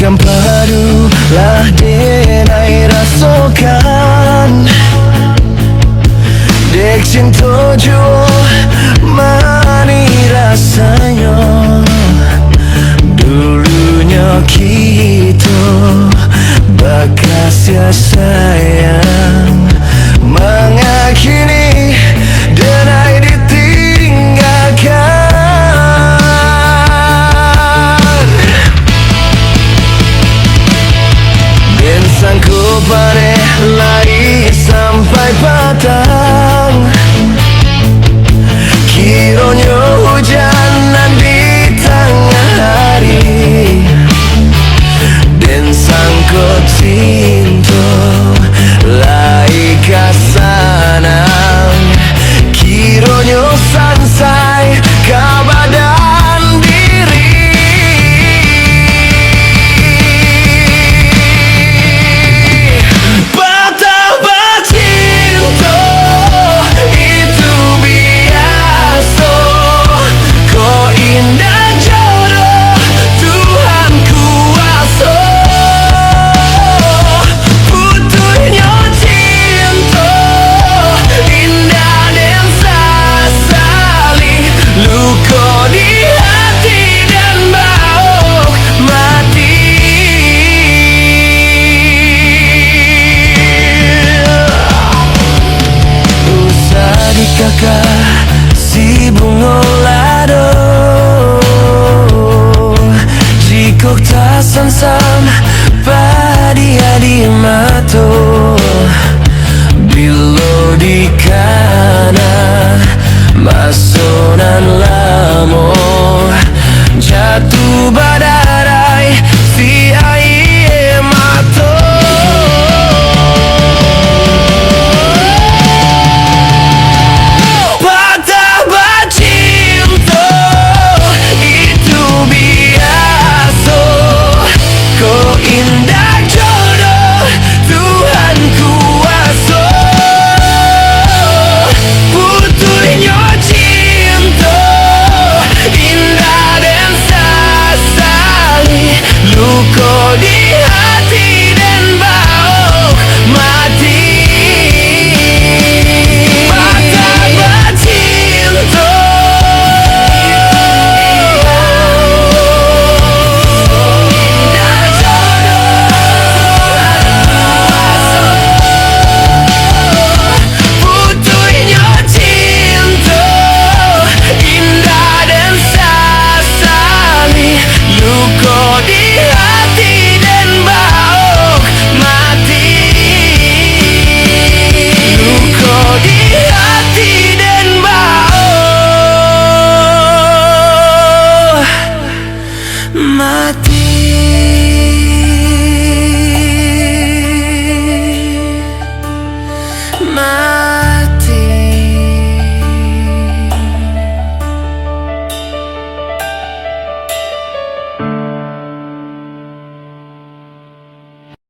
Bagam padulah denai rasokan Dek cinta jua mani rasanya Dulunya kita bakas ya sayang Mengakini denai ditinggalkan Sanggup pada lari sampai petang Kiranya hujanan di tengah hari Dan sanggup cinta lai kasanang Kiranya sansai kabadan diri Kakak si bunga lado Jika tak sam padia di mato Bilo di kana masonan lamo